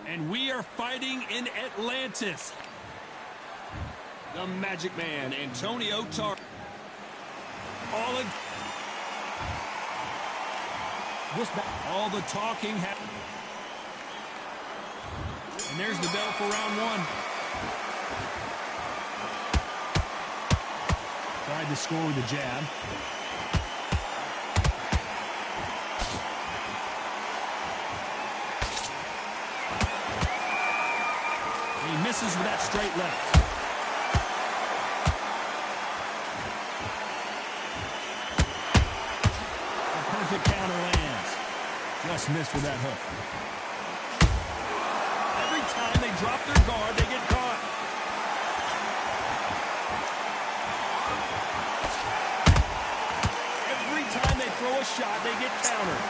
And we are fighting in Atlantis. The Magic Man, Antonio Tar. All the talking happened. And there's the bell for round one. Tried to score with a jab. He misses with that straight left. A perfect counter lands. Just missed with that hook. Every time they drop their guard, they get caught. Every time they throw a shot, they get countered.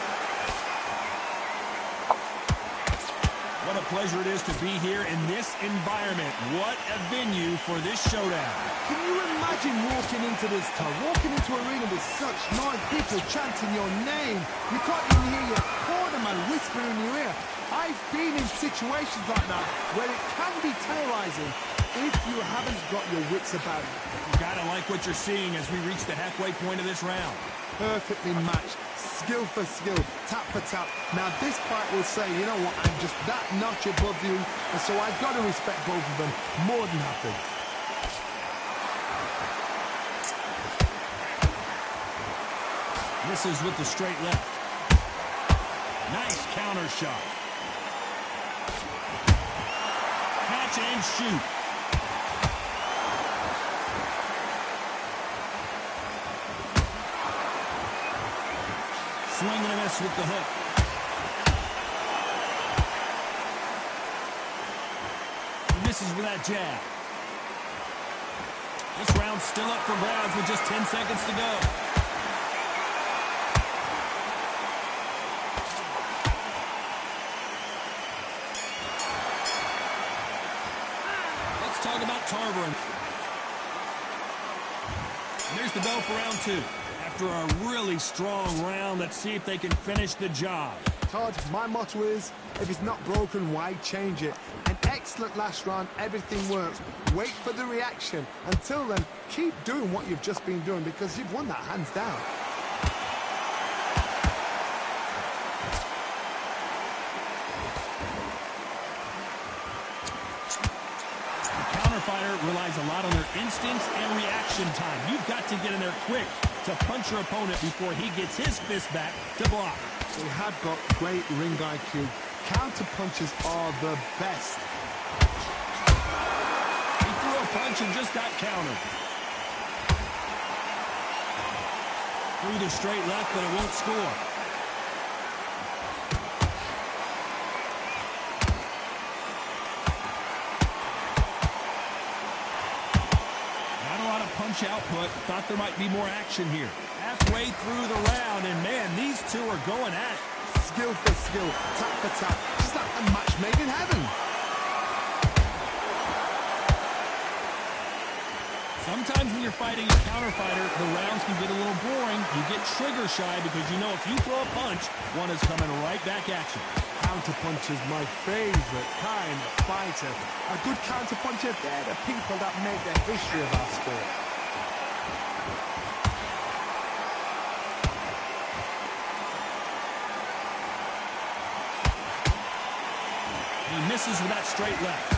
What a pleasure it is to be here in this environment. What a venue for this showdown. Can you imagine walking into this town, walking into an arena with such nice people chanting your name? You can't even hear your cornerman whisper in your ear. I've been in situations like that where it can be terrorizing if you haven't got your wits about you. You gotta like what you're seeing as we reach the halfway point of this round. Perfectly matched, skill for skill, tap for tap. Now this fight will say, you know what, I'm just that notch above you, and so I've got to respect both of them more than happy. Misses with the straight left. Nice counter shot. Catch and shoot. Swing and a miss with the hook. He misses with that jab. This round's still up for grabs with just 10 seconds to go. Let's talk about Tarver. And there's the bell for round two. After a really strong round, let's see if they can finish the job. Todd, my motto is, if it's not broken, why change it? An excellent last round, everything works. Wait for the reaction. Until then, keep doing what you've just been doing because you've won that hands down. The counterfighter relies a lot on their instincts and reaction time. You've got to get in there quick to punch your opponent before he gets his fist back to block. They have got great ring IQ. Counter punches are the best. He threw a punch and just got countered. Threw the straight left, but it won't score. Punch output. Thought there might be more action here. Halfway through the round, and man, these two are going at it. Skill for skill, tap for tap. Just like a match made in heaven. Sometimes when you're fighting a counterfighter, the rounds can get a little boring. You get trigger shy because you know if you throw a punch, one is coming right back at you. Counter punch is my favorite kind of fighter. A good counter puncher, they're the people that make the history of our sport. He misses with that straight left.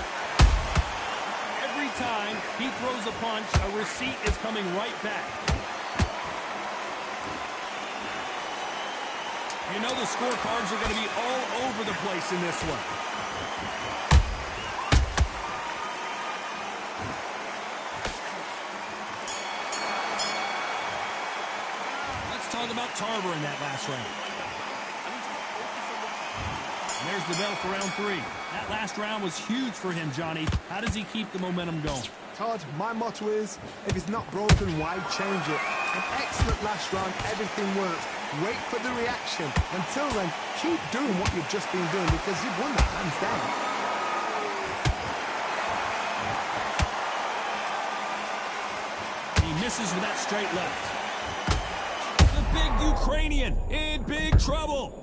Every time he throws a punch, a receipt is coming right back. You know the scorecards are going to be all over the place in this one. Let's talk about Tarver in that last round. And there's the bell for round three. That last round was huge for him, Johnny. How does he keep the momentum going? Todd, my motto is, if it's not broken, why change it? An excellent last round, everything works. Wait for the reaction. Until then, keep doing what you've just been doing because you've won that hands down. He misses with that straight left. The big Ukrainian in big trouble.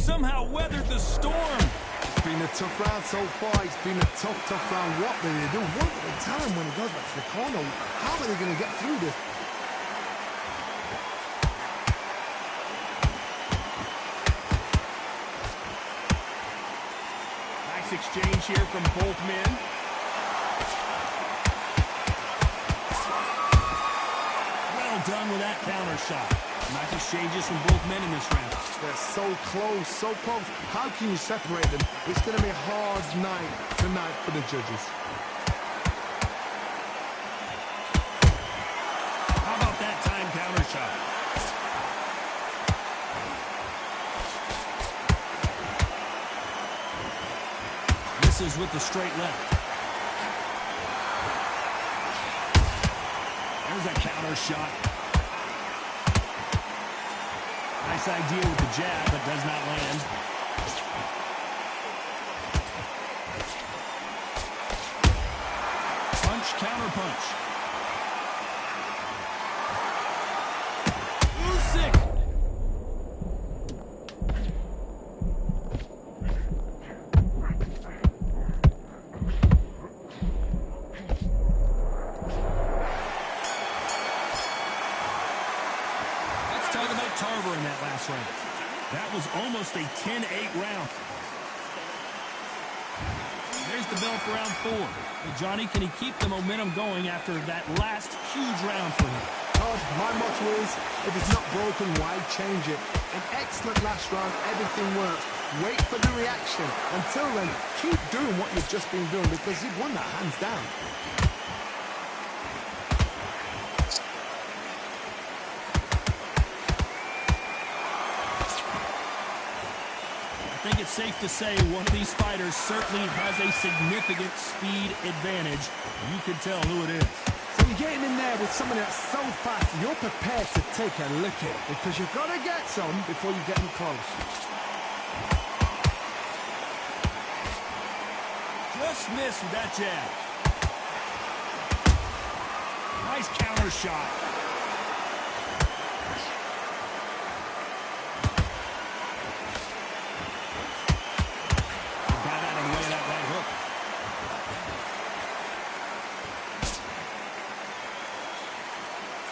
somehow weathered the storm. It's been a tough round so far. It's been a tough round. What do they do? What do they tell him when he goes back to the corner? How are they going to get through this? Nice exchange here from both men. Well done with that counter shot. Nice exchanges from both men in this round. They're so close, so close. How can you separate them? It's going to be a hard night tonight for the judges. How about that time counter shot? Misses with the straight left. There's a counter shot. Nice idea with the jab, but does not land. Punch, counter punch. Usyk. Talk about Tarver in that last round. That was almost a 10-8 round. There's the bell for round 4. Well, Johnny, can he keep the momentum going after that last huge round for him? Todd, my motto is, if it's not broken, why change it? An excellent last round, everything works. Wait for the reaction. Until then, keep doing what you've just been doing because you've won that hands down. I think it's safe to say one of these fighters certainly has a significant speed advantage. You can tell who it is. So you're getting in there with someone that's so fast, you're prepared to take a licking because you've got to get some before you get them close. Just missed with that jab. Nice counter shot.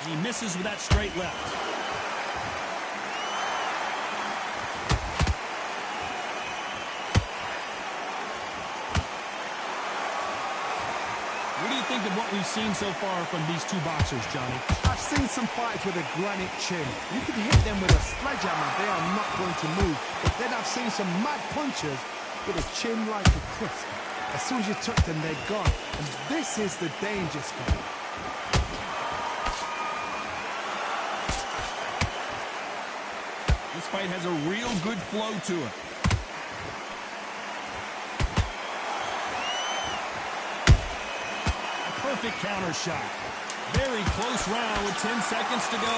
He misses with that straight left. What do you think of what we've seen so far from these two boxers, Johnny? I've seen some fighters with a granite chin. You could hit them with a sledgehammer, they are not going to move. But then I've seen some mad punchers with a chin like a crisp. As soon as you touch them, they're gone. And this is the danger spot. This fight has a real good flow to it. A perfect counter shot. Very close round with 10 seconds to go.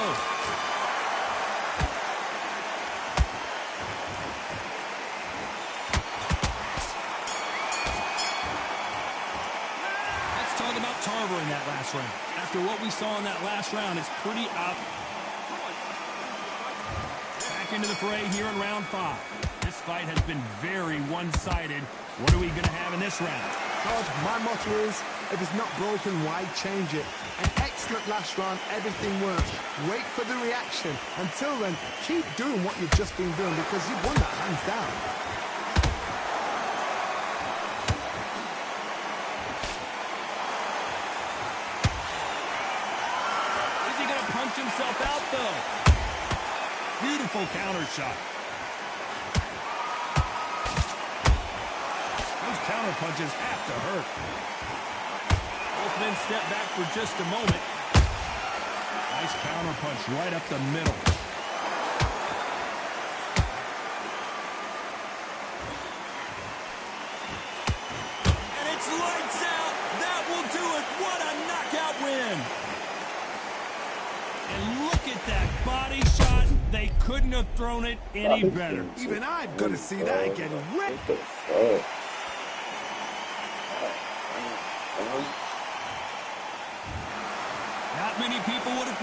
Let's talk about Tarver in that last round. After what we saw in that last round, it's pretty obvious. Into the fray here in round 5. This fight has been very one-sided. What are we going to have in this round? Todd, my motto is, if it's not broken, why change it? An excellent last round, everything works. Wait for the reaction. Until then, keep doing what you've just been doing because you've won that hands down. Is he going to punch himself out, though? Beautiful counter shot. Those counter punches have to hurt. Both men step back for just a moment. Nice counter punch right up the middle. And it's lights out. That will do it. What a knockout win. And look at that body shot. They couldn't have thrown it any better. Even I've got to see that again. Not many people would have...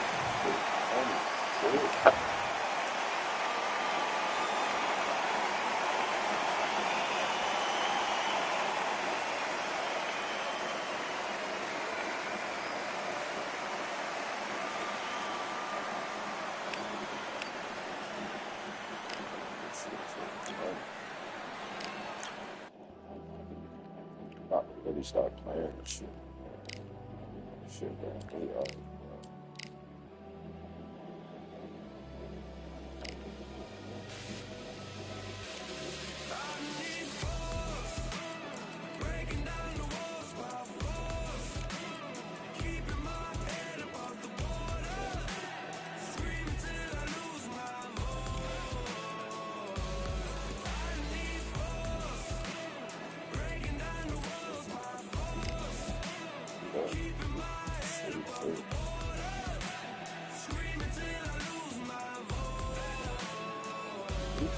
start playing this shit. Shit, man.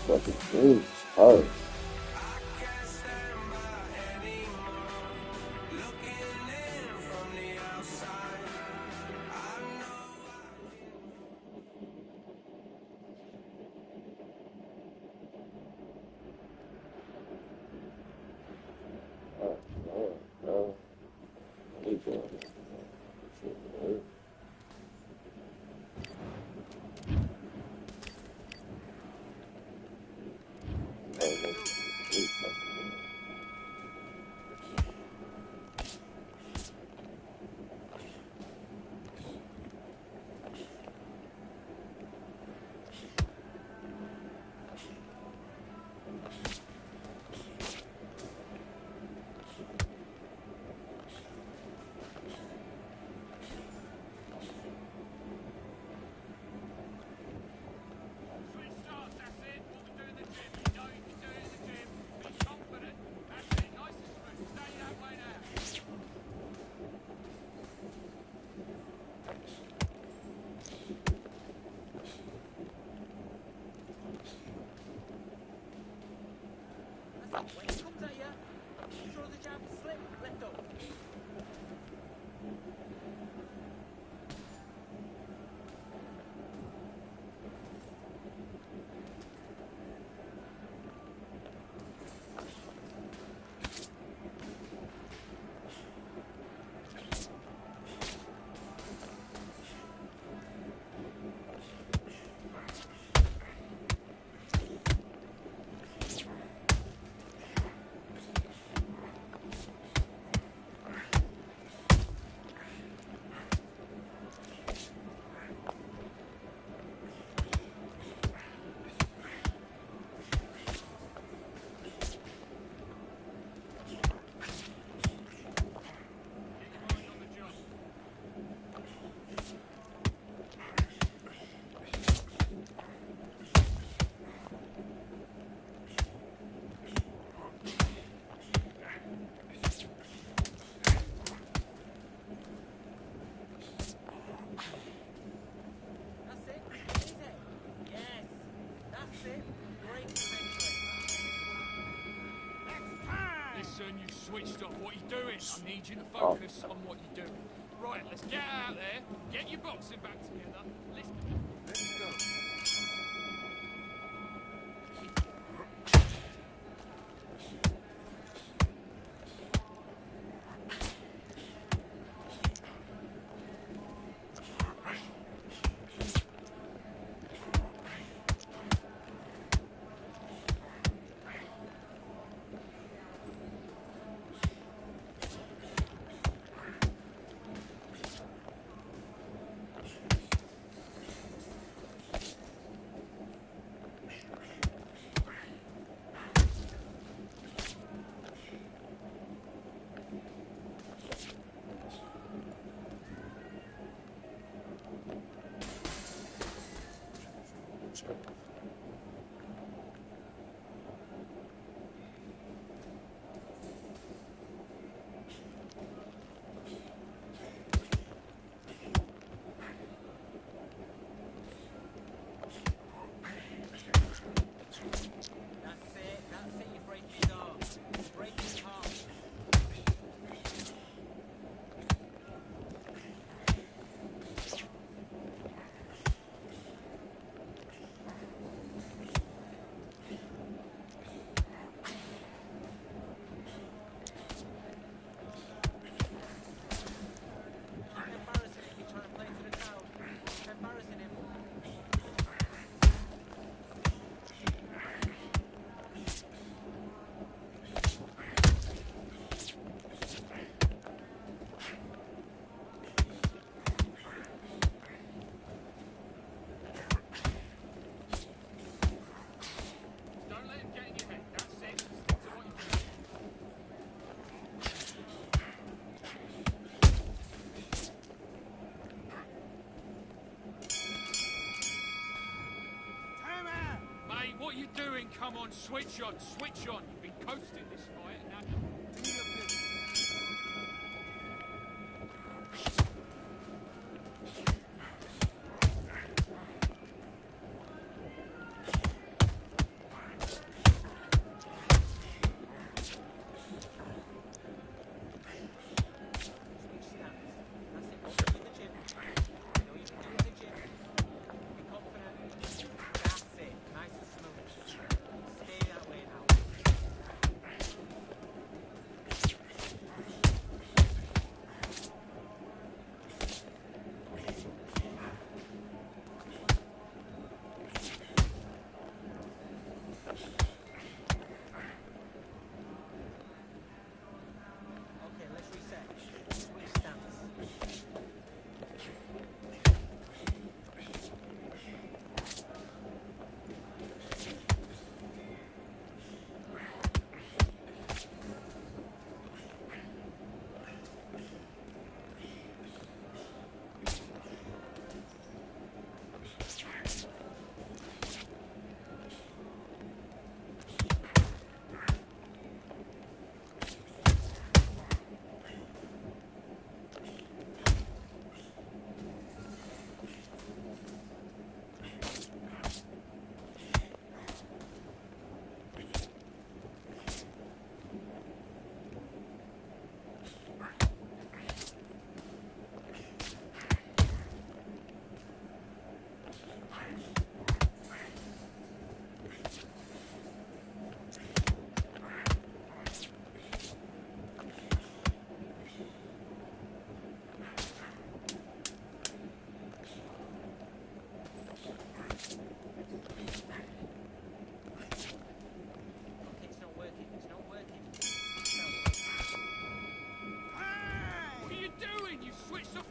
Fucking thing is hard. When he comes at you, he throws a jab slip, left up. Listen, you switched off. What you're doing? I need you to focus on what you're doing. Right, let's get out there. Get your boxing back together. Let's go. on, switch on, switch on. You've been coasting this fight, and now...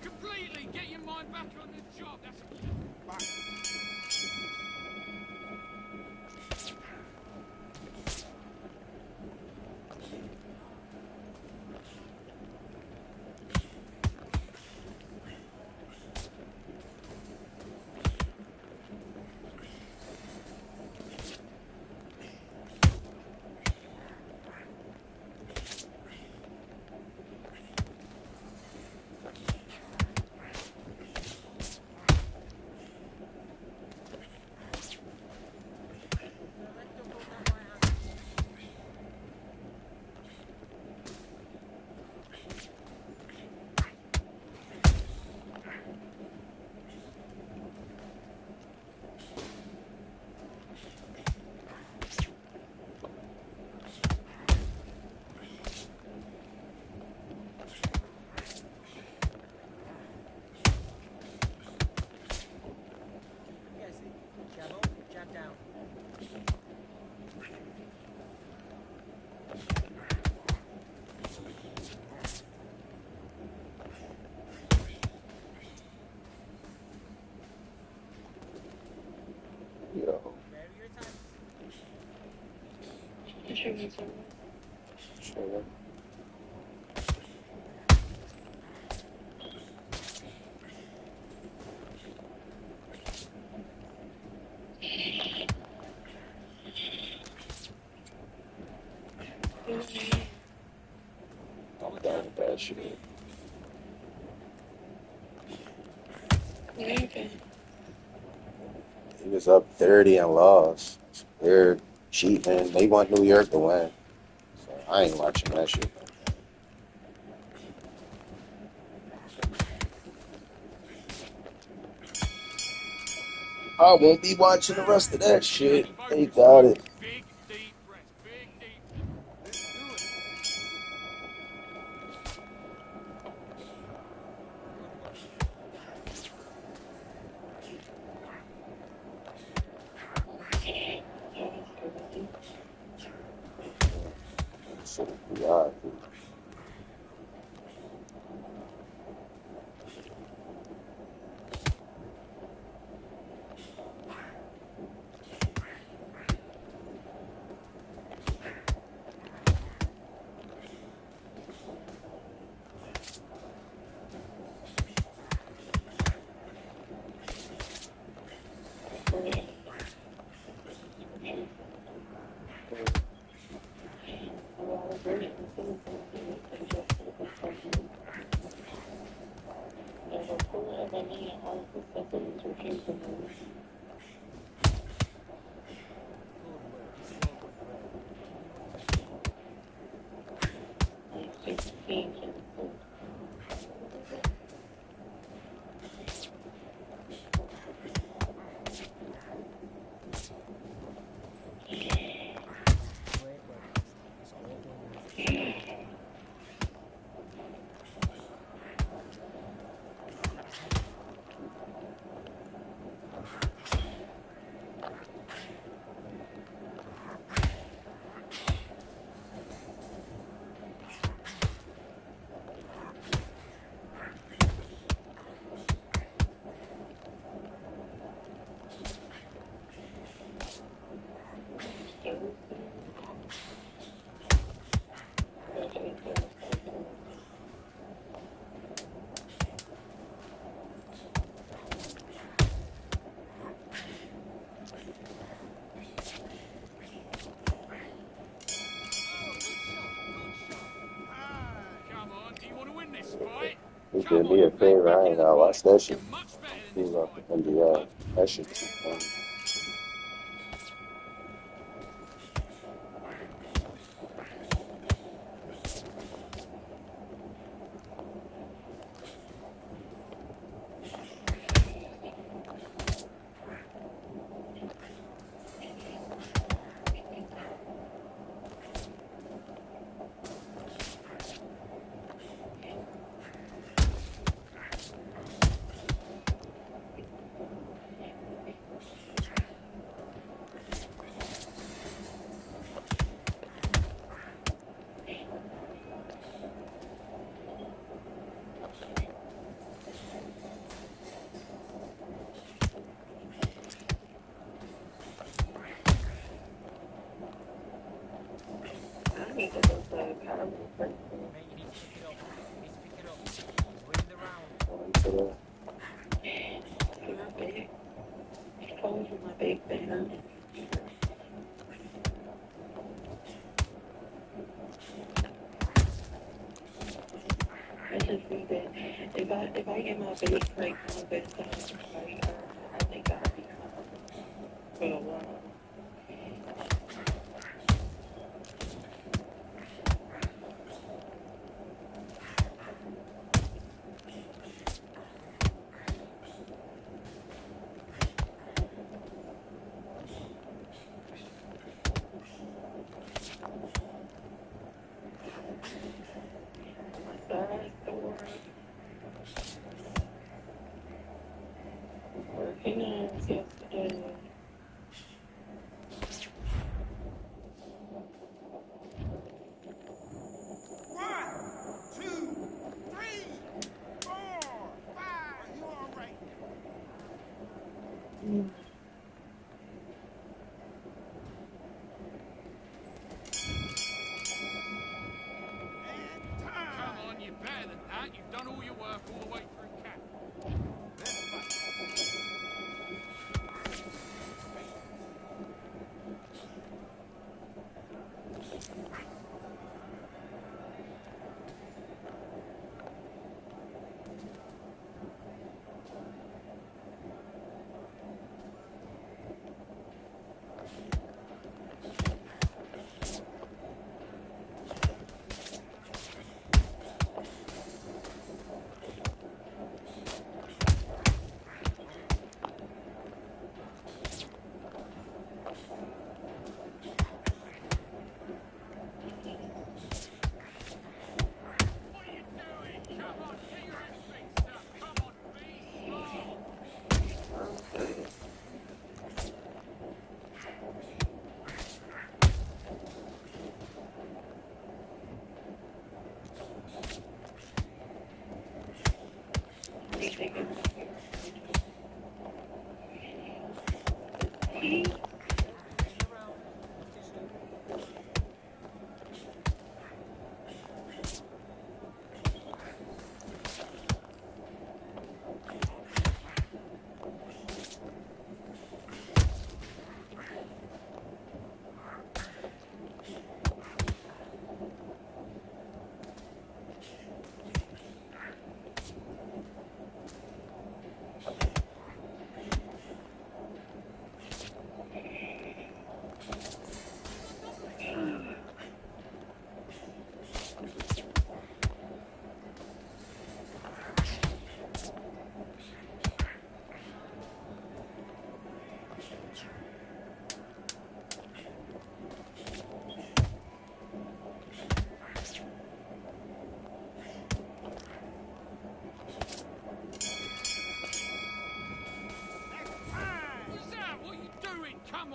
Completely get your mind back on the job. That's Yo. Sure. I'm done with that shit. He was up 30 and lost. They're cheating. They want New York to win. So I ain't watching that shit. I won't be watching the rest of that shit. They got it. big, deep breath. Big, deep. Shit, yeah. Come on, do you want to win this fight? He Come gave me on, a favor. I ain't gotta watch that shit. you're much better than He this was off fight. the NBA. That shit too funny. Mate, you need to pick it up. You need to pick it up. He's winning the round. Going to the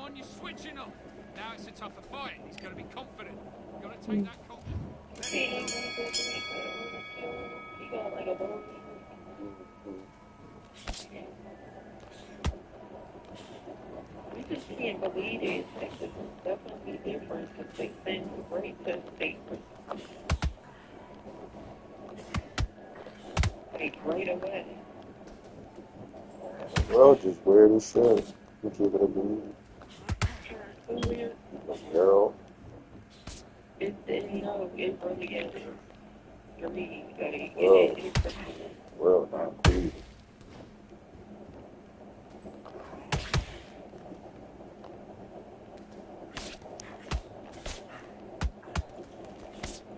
on, you're switching off. Now it's a tougher fight. He's got to be confident. You've got to take that confidence. We just can't believe it. Texas is definitely different because they send great test papers. Like right away. Well, just weird as shit. Would you give it a B? So weird. Girl. It really is. For me, like, Well, it is. well, not B.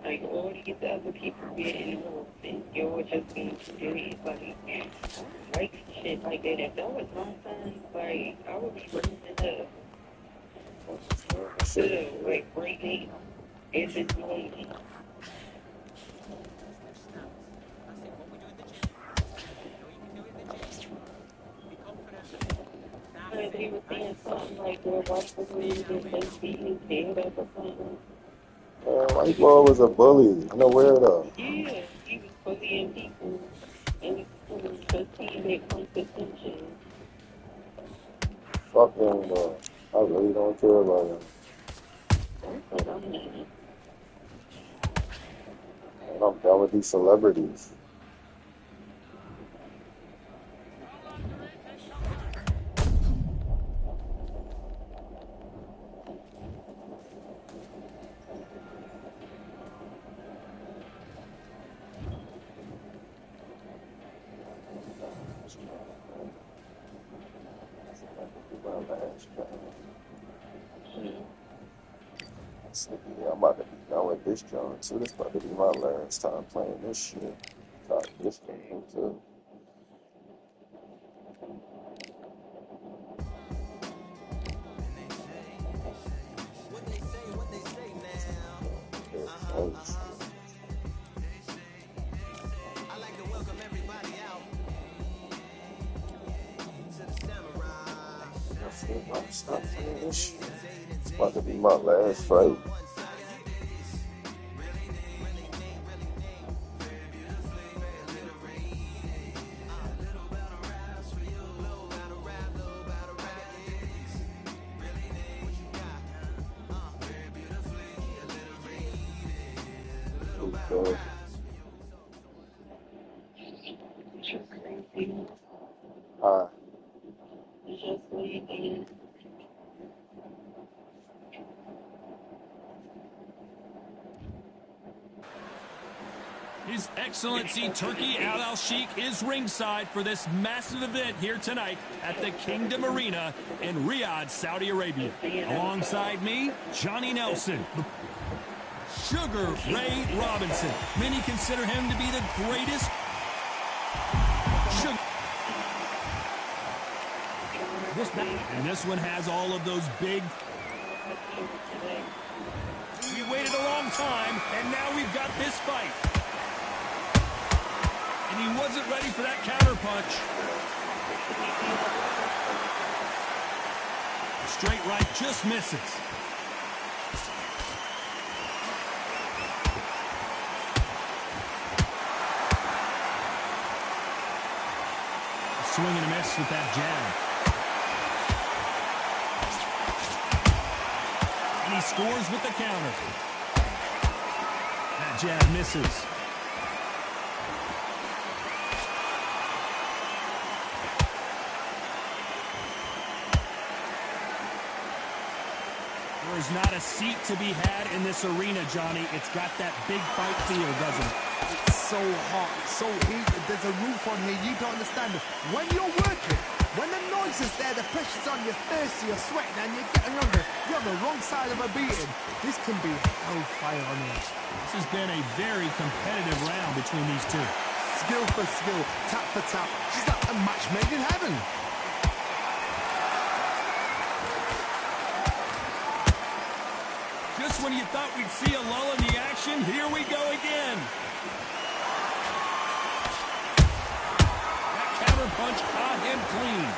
Like, all these other people getting involved, and you're just being serious, like shit like that. If that was my son, like, I would be raising up. Good, like, right now. If it's lady. They were saying something like their wife was leaving and they beat his head up or something. White boy was a bully. No weirdo. Yeah, he was bullying people in school because he made competition. Fuck him, though. I really don't care about him. But I'm not. And I'm done with these celebrities. Yeah, I'm about to be done with this joint too. This about to be my last time playing this shit. Got this game too. Stop playing this shit. It's about to be my last fight. Okay. You're crazy. Hi. Just leaving. His Excellency Turki Al Sheikh is ringside for this massive event here tonight at the Kingdom Arena in Riyadh, Saudi Arabia. Alongside me, Johnny Nelson. Sugar Ray Robinson. Many consider him to be the greatest. And this one has all of those big. We waited a long time, and now we've got this fight. And he wasn't ready for that counter punch. Straight right just misses. Swing and a miss with that jab. And he scores with the counter. That jab misses. There's not a seat to be had in this arena, Johnny. It's got that big fight feel, doesn't it? It's so hot, it's so heated. There's a roof on here. You don't understand it. When you're working, when the noise is there, the pressure's on, you're thirsty, you're sweating, and you're getting younger. You're on the wrong side of a beating. This can be hellfire on here. This has been a very competitive round between these two. Skill for skill, tap for tap. She's like a match made in heaven. Just when you thought we'd see a lull in the action, here we go again. That counter punch caught him clean.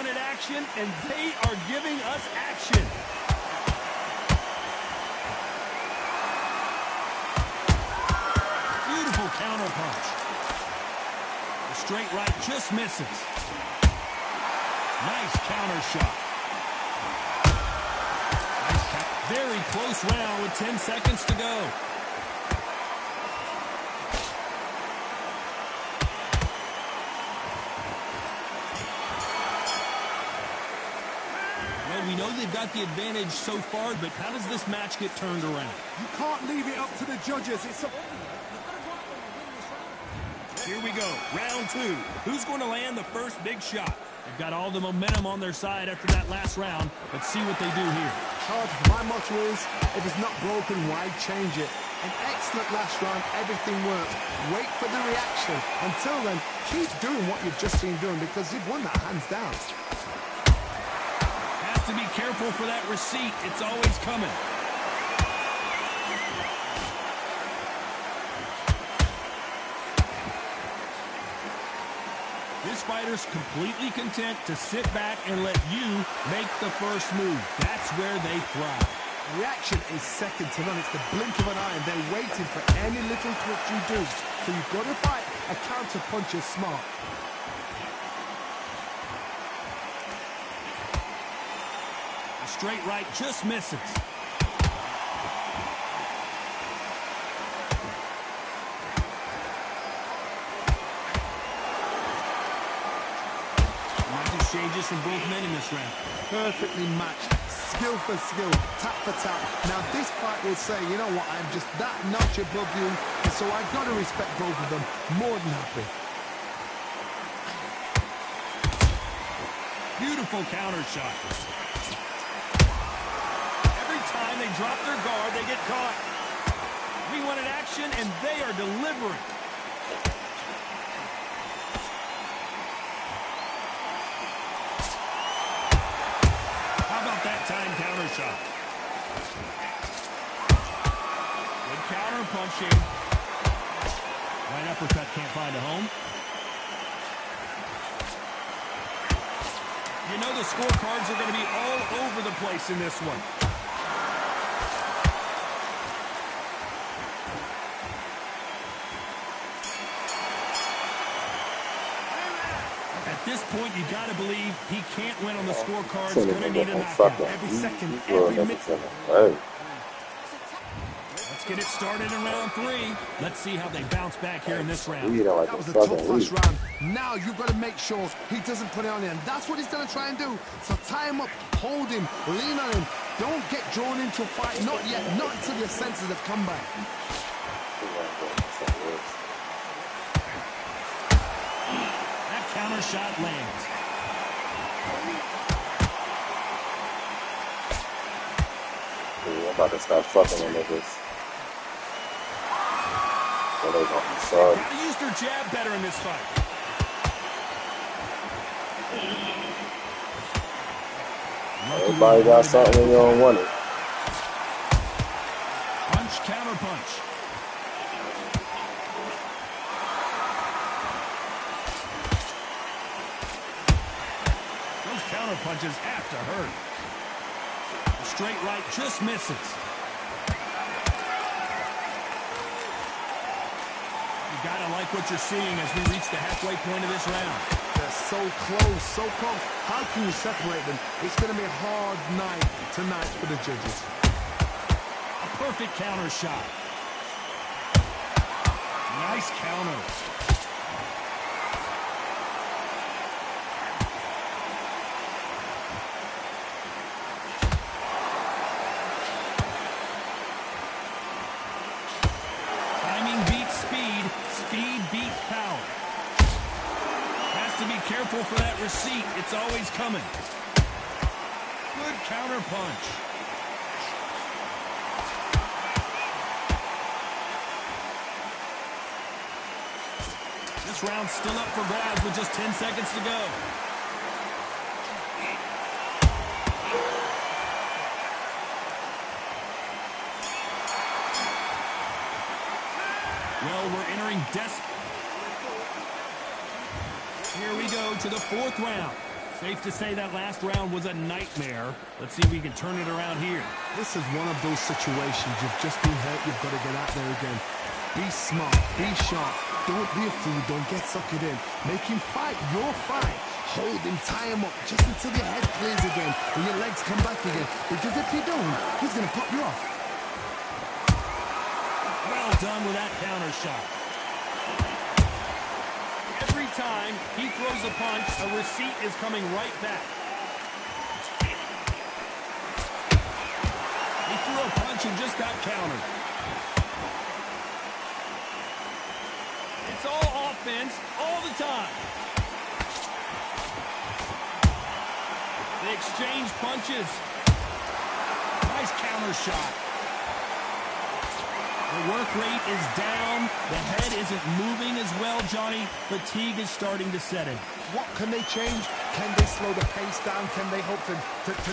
wanted action, and they are giving us action. Beautiful counter punch. The straight right just misses. Nice counter shot. Very close round with 10 seconds to go. Well, we know they've got the advantage so far, but how does this match get turned around? You can't leave it up to the judges. It's a... Here we go, round 2. Who's going to land the first big shot? They've got all the momentum on their side after that last round. Let's see what they do here. My motto is, if it's not broken, why change it? An excellent last round, everything worked. Wait for the reaction. Until then, keep doing what you've just been doing because you've won that hands down. Have to be careful for that receipt. It's always coming. This fighter's completely content to sit back and let you make the first move. That's where they thrive. Reaction is second to none. It's the blink of an eye, and they're waiting for any little twitch you do. So you've got to fight. A counter punch is smart. The straight right just misses. Changes from both men in this round. Perfectly matched, skill for skill, tap for tap. Now this fight will say, you know what, I'm just that notch above you, and so I've got to respect both of them. More than happy. Beautiful counter shot. Every time they drop their guard, they get caught. We wanted action, and they are delivering. Time counter shot. Good counter punching. Right uppercut can't find a home. You know the scorecards are going to be all over the place in this one. At this point, you got to believe he can't win on the scorecards. Going to need a knockout. Every second, every minute. Let's get it started in round 3. Let's see how they bounce back here in this round. That was a tough last round. Now you've got to make sure he doesn't put it on him. That's what he's going to try and do. So tie him up, hold him, lean on him. Don't get drawn into a fight. Not yet. Not until your senses have come back. Counter shot lands. I'm about to start fucking with niggas. Gotta use their jab better in this fight. Everybody got something when you don't want it. Punch, counter punch. Punches have to hurt. The straight right just misses. You gotta like what you're seeing as we reach the halfway point of this round. They're so close, so close. How can you separate them? It's going to be a hard night tonight for the judges. A perfect counter shot. Nice counter. Careful for that receipt. It's always coming. Good counter punch. This round's still up for grabs with just 10 seconds to go. Well, we're entering desperate. Here we go to the 4th round. Safe to say that last round was a nightmare. Let's see if we can turn it around here. This is one of those situations. You've just been hurt. You've got to get out there again. Be smart. Be sharp. Don't be a fool. Don't get suckered in. Make him fight your fight. Hold him. Tie him up just until your head clears again and your legs come back again. Because if you don't, he's going to pop you off. Well done with that counter shot. Every time he throws a punch, a receipt is coming right back. He threw a punch and just got countered. It's all offense all the time. They exchange punches. Nice counter shot. The work rate is down. The head isn't moving as well, Johnny. Fatigue is starting to set in. What can they change? Can they slow the pace down? Can they hope to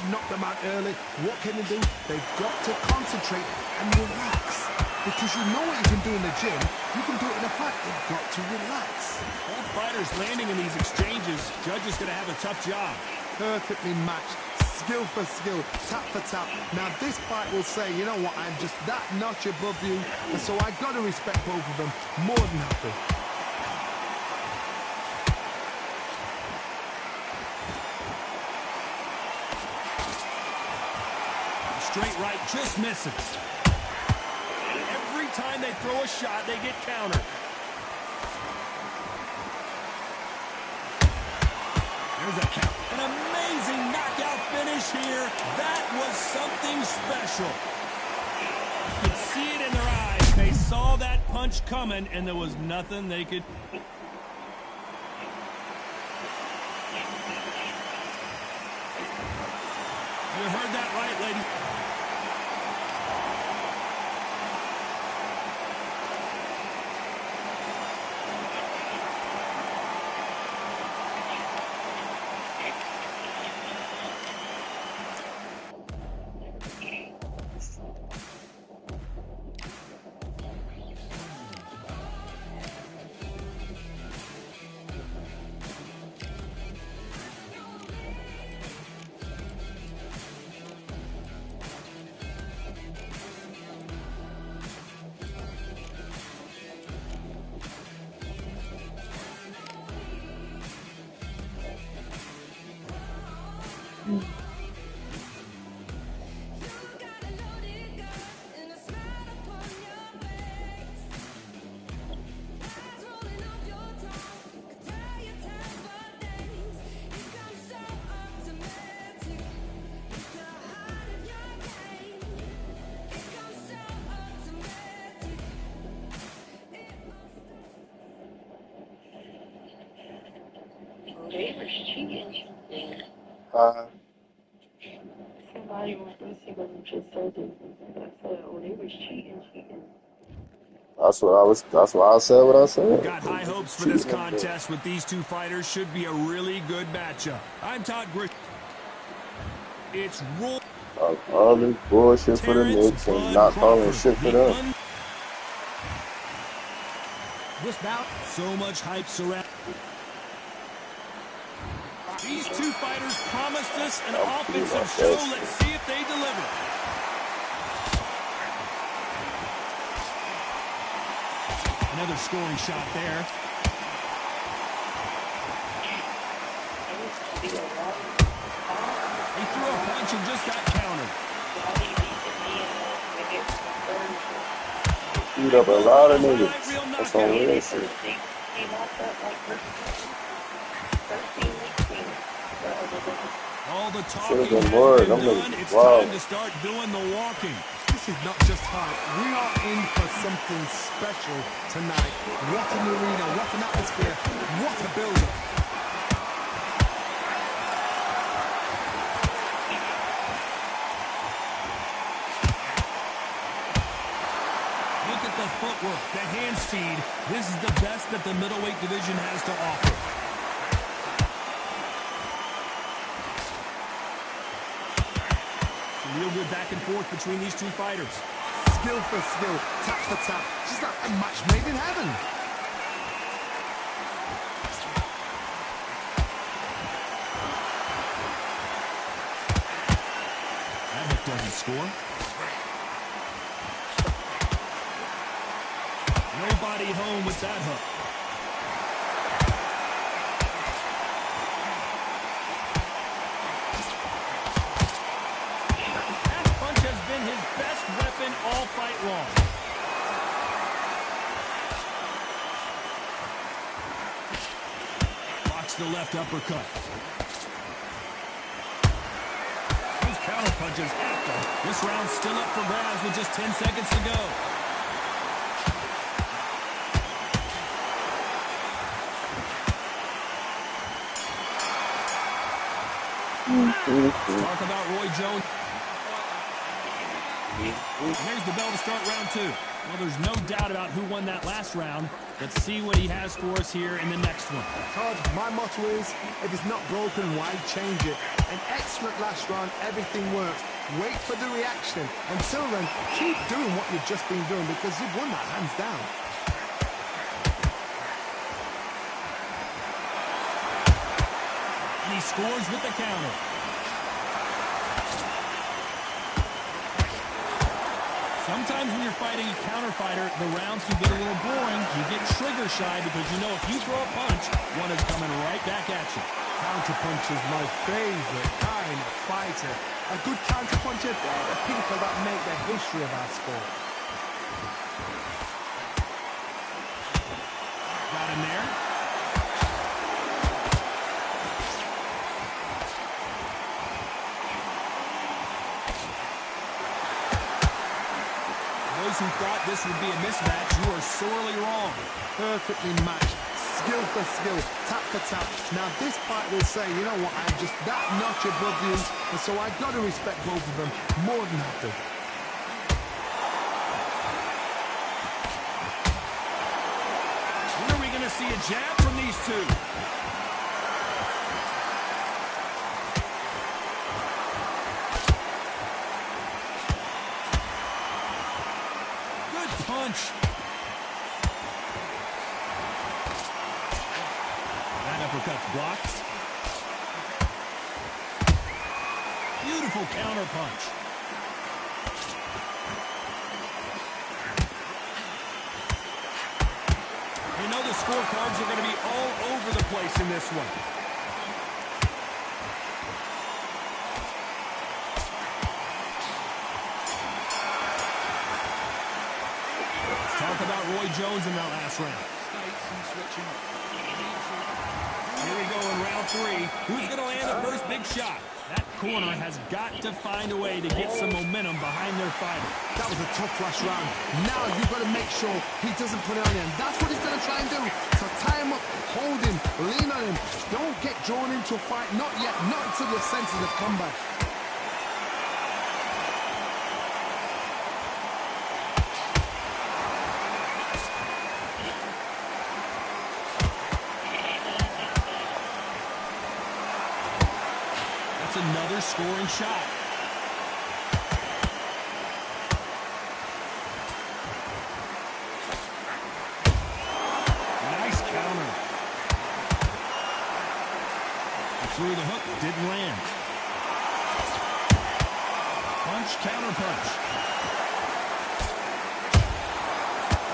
knock them out early? What can they do? They've got to concentrate and relax. Because you know what you can do in the gym, you can do it in a fight. They've got to relax. Both fighters landing in these exchanges. Judge is going to have a tough job. Perfectly matched. Skill for skill, tap for tap. Now this fight will say, you know what, I'm just that notch above you, and so I got to respect both of them more than happy. Straight right just misses. Every time they throw a shot, they get countered. There's a count. An amazing knockout finish here. That was something special. You could see it in their eyes. They saw that punch coming, and there was nothing they could... You heard that right, ladies. They was cheating. Somebody on Instagram just said this. I said, oh, they was cheating. That's why I said what I said. We've got high hopes for this contest with these two fighters. Should be a really good matchup. I'm Todd Grish. It's Roy. All this bullshit for the Knicks and not calling shit for them. This bout, so much hype surround. These two fighters promised us an offensive show. Let's see if they deliver. Another scoring shot there. He threw a punch and just got countered. Beat up a lot of niggas. That's on real shit. All the talking has been done. It's time to start doing the walking. This is not just hype. We are in for something special tonight. What an arena, what an atmosphere, what a build-up. Look at the footwork, the hand speed. This is the best that the middleweight division has to offer. Real good back and forth between these two fighters. Skill for skill, tap for tap. Just like a match made in heaven. doesn't score. Nobody home with that hook. That punch has been his best weapon all fight long. Blocks the left uppercut. Those counter punches after. This round's still up for grabs with just 10 seconds to go. Talk about Roy Jones. And there's the bell to start round 2. Well, there's no doubt about who won that last round. Let's see what he has for us here in the next one. Todd, my motto is, if it's not broken, why change it? An excellent last round, everything works. Wait for the reaction. Until then, keep doing what you've just been doing because you've won that hands down. And he scores with the counter. Sometimes when you're fighting a counter fighter, the rounds can get a little boring. You get trigger shy because you know if you throw a punch, one is coming right back at you. Counter punch is my favorite kind of fighter. A good counter puncher, they're the people that make the history of our sport. Got him there. Those who thought this would be a mismatch, you are sorely wrong. Perfectly matched, skill for skill, tap for tap. Now this fight will say, you know what, I'm just that notch above you, and so I've got to respect both of them more than have to. When are we going to see a jab from these two? Punch. That uppercut's blocked. Beautiful counter punch. You know the scorecards are going to be all over the place in this one. Talk about Roy Jones in that last round. Here we go in round 3. Who's going to land the first big shot? That corner has got to find a way to get some momentum behind their fighter. That was a tough last round. Now you've got to make sure he doesn't put it on him. That's what he's going to try and do. So tie him up, hold him, lean on him. Don't get drawn into a fight. Not yet. Not until your senses have come back. Another scoring shot. Nice counter. Threw the hook, didn't land. Punch, counter punch.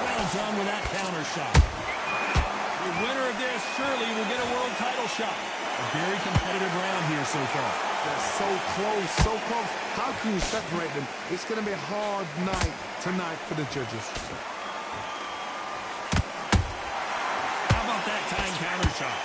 Well done with that counter shot. The winner of this surely will get a world title shot. A very competitive round here so far. They're so close, so close. How can you separate them? It's going to be a hard night tonight for the judges. How about that tying counter shot?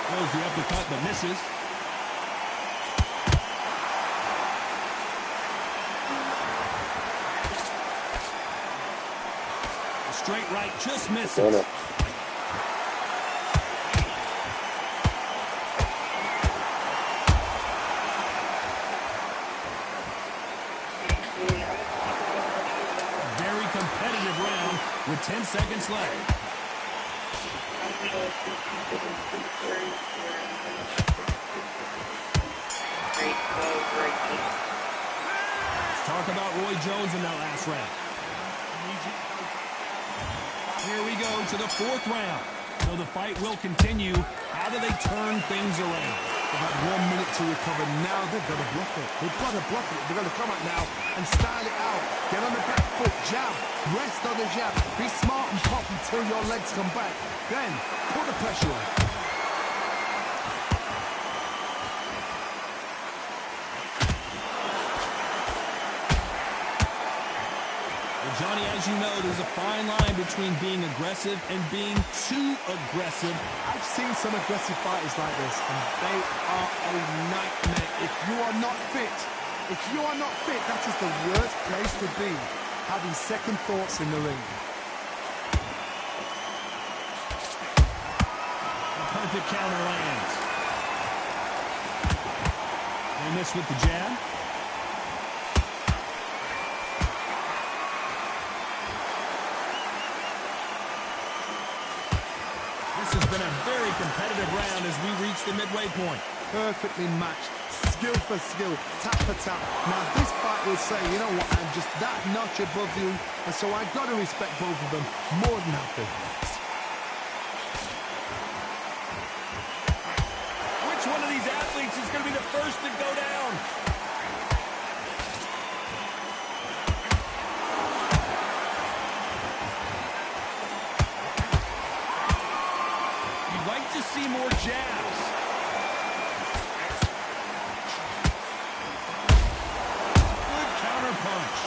Throws the uppercut but misses. Straight right, just misses. Very competitive round with 10 seconds left. Let's talk about Roy Jones in that last round. Here we go to the fourth round. So the fight will continue. How do they turn things around? About 1 minute to recover. Now they've got to bluff it. They've got to bluff it. They've got to come out now and style it out. Get on the back foot, jab, rest on the jab. Be smart and pop until your legs come back. Then put the pressure on. Johnny, as you know, there's a fine line between being aggressive and being too aggressive. I've seen some aggressive fighters like this, and they are a nightmare. If you are not fit, that is the worst place to be, having second thoughts in the ring. A perfect counter lands. They miss with the jab. This has been a very competitive round as we reach the midway point. Perfectly matched, skill for skill, tap for tap. Now this fight will say, you know what, I'm just that notch above you, and so I've got to respect both of them more than happy. Which one of these athletes is going to be the first to go down? You'd like to see more jabs. Good counter punch.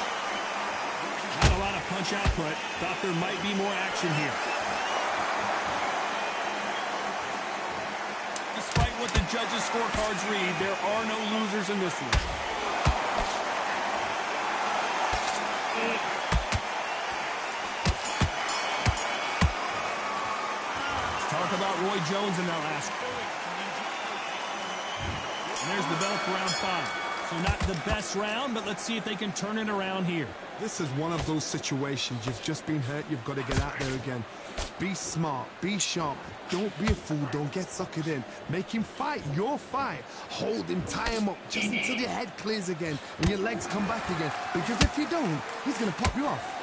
Not a lot of punch output. Thought there might be more action here. Despite what the judges' scorecards read, there are no losers in this one. Let's talk about Roy Jones in that last. And there's the bell for round 5. So not the best round, but let's see if they can turn it around here. This is one of those situations. You've just been hurt. You've got to get out there again. Be smart. Be sharp. Don't be a fool. Don't get suckered in. Make him fight your fight. Hold him. Tie him up just until your head clears again and your legs come back again. Because if you don't, he's going to pop you off.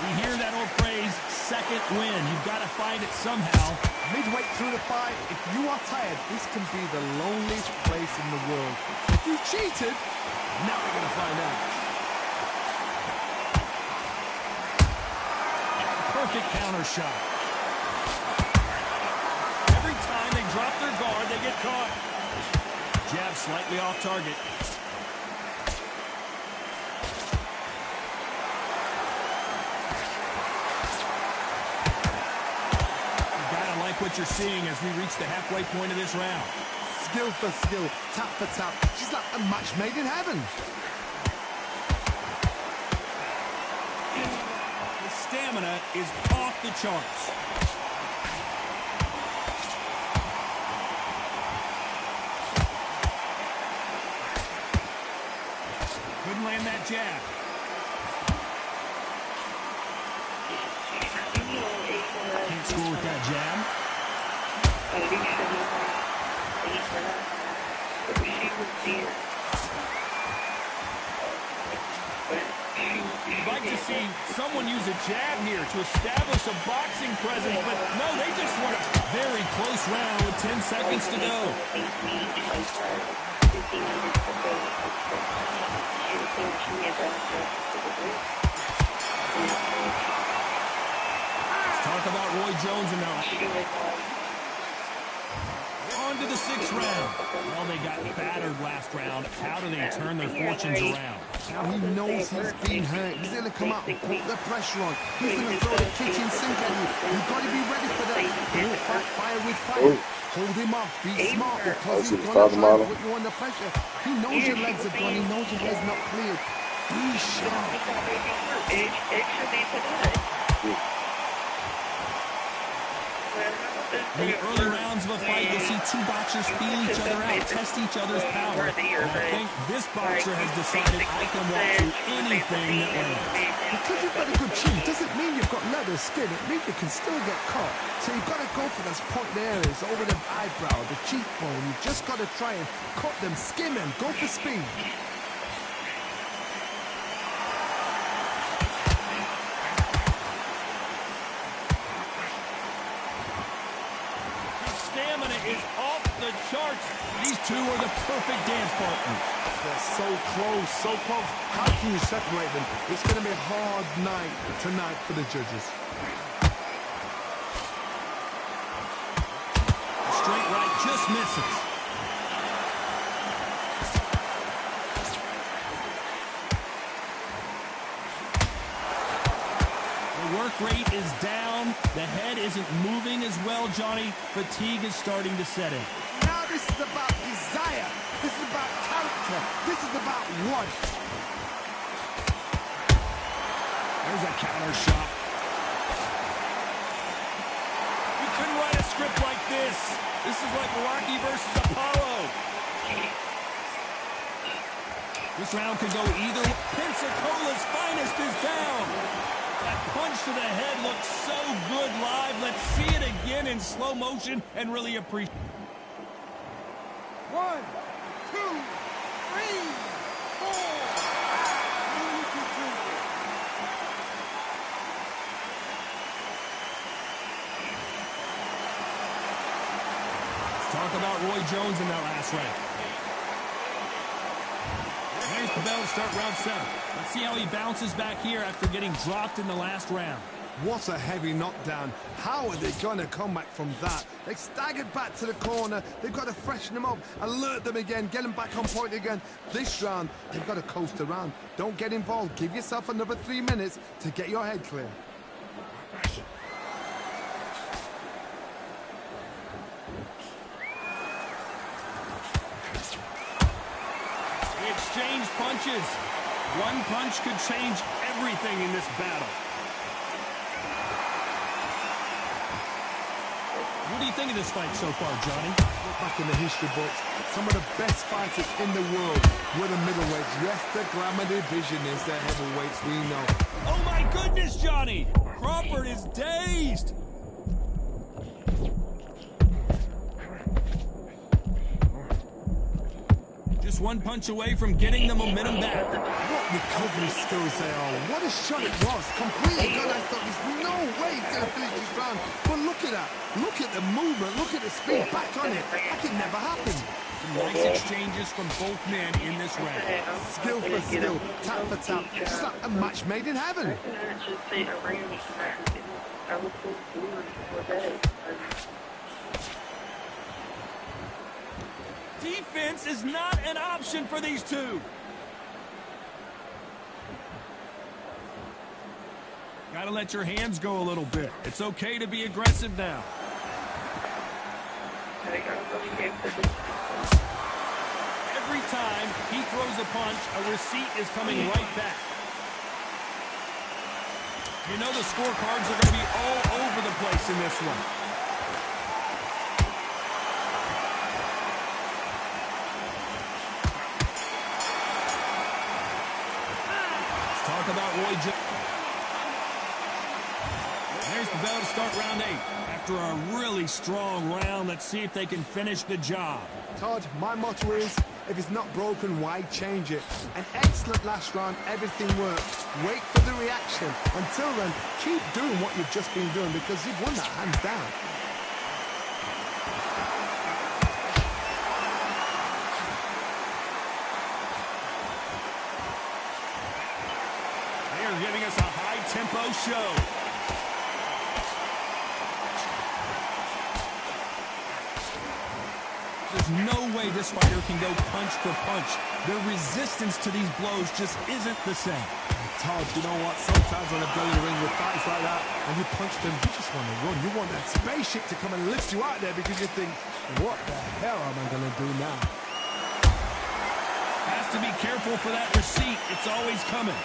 We hear that old phrase, second win. You've got to find it somehow. Midway through the fight, if you are tired, this can be the loneliest place in the world. If you cheated, now we're going to find out. Perfect counter shot. Every time they drop their guard, they get caught. Jab slightly off target. What you're seeing as we reach the halfway point of this round. Skill for skill, tap for tap. She's like a match made in heaven. The stamina is off the charts. Couldn't land that jab. Can't score with that jab. You'd like to see someone use a jab here to establish a boxing presence, but no, they just want a very close round with 10 seconds to go. Let's talk about Roy Jones in that. On to the 6th round. Well, they got battered last round. How do they turn their fortunes around? Now he knows he's been hurt. He's going to come out and put the pressure on. He's going to throw the kitchen sink at you. You've got to be ready for that. Don't fight fire with fire. Hold him off. Be smart because he's going to try to put you under pressure. He knows your legs are gone. He knows your head's not cleared. Be sharp. In the early rounds of a fight, you'll see two boxers feel each other out, test each other's power. And I think this boxer has decided I can walk through anything that lands. Because you've got a good chin doesn't mean you've got leather skin. It means you can still get caught. So you've got to go for those point areas over the eyebrow, the cheekbone. You've just got to try and cut them, skim them, go for speed. Stamina is off the charts. These two are the perfect dance partners. They're so close, so close. How can you separate them? It's going to be a hard night tonight for the judges. A straight right just misses. The work rate is down. The head isn't moving as well, Johnny. Fatigue is starting to set in. Now this is about desire. This is about character. This is about what? There's a counter shot. You couldn't write a script like this. This is like Rocky versus Apollo. This round could go either way. Pensacola's finest is down. That punch to the head looks so good live. Let's see it again in slow motion and really appreciate it. 1, 2, 3, 4. Let's talk about Roy Jones in that last round. There's the bell to start round 7. Let's see how he bounces back here after getting dropped in the last round. What a heavy knockdown. How are they going to come back from that? They staggered back to the corner. They've got to freshen them up, alert them again, get them back on point again. This round, they've got to coast around. Don't get involved. Give yourself another 3 minutes to get your head clear. They exchange punches. One punch could change everything in this battle. What do you think of this fight so far, Johnny? Look back in the history books. Some of the best fighters in the world were the middleweights. Yes, the glamour division is the heavyweights, we know. Oh my goodness, Johnny! Crawford is dazed! Just one punch away from getting the momentum back. What recovery skills they are. What a shot it was. Completely good. I thought there's no way he's going to finish this round. But look at that. Look at the movement. Look at the speed. Back on it. Like it never happened. Some nice exchanges from both men in this round. Skill for skill. Tap for tap. Just like a match made in heaven. Defense is not an option for these two. Gotta let your hands go a little bit. It's okay to be aggressive now. Every time he throws a punch, a receipt is coming right back. You know the scorecards are going to be all over the place in this one. Let's talk about Roy Jones. There's the bell to start round 8. After a really strong round, let's see if they can finish the job. Todd, my motto is, if it's not broken, why change it? An excellent last round, everything worked. Wait for the reaction. Until then, keep doing what you've just been doing because you've won that hands down. They are giving us a high-tempo show. There's no way this fighter can go punch for punch. Their resistance to these blows just isn't the same. Todd, you know what? Sometimes on a belly ring with fights like that, and you punch them, you just want to run. You want that spaceship to come and lift you out there because you think, what the hell am I going to do now? Has to be careful for that receipt. It's always coming.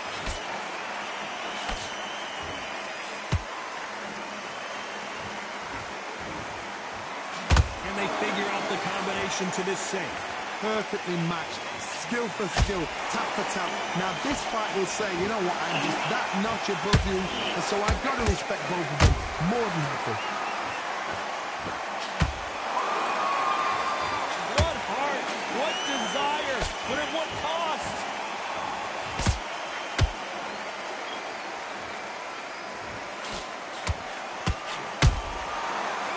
the combination to this save. Perfectly matched, skill for skill, tap for tap. Now this fight will say, you know what, I'm just that notch above you, and so I've got to respect both of them more than happy. What heart, what desire, but at what cost?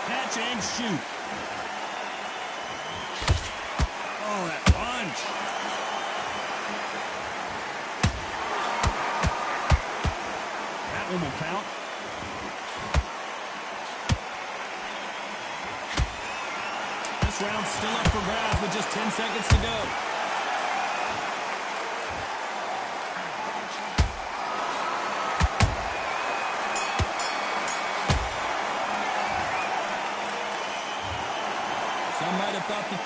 Catch and shoot. Oh, that punch. That one will count. This round's still up for grabs with just 10 seconds to go. Some might have thought that...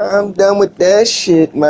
I'm done with that shit, man.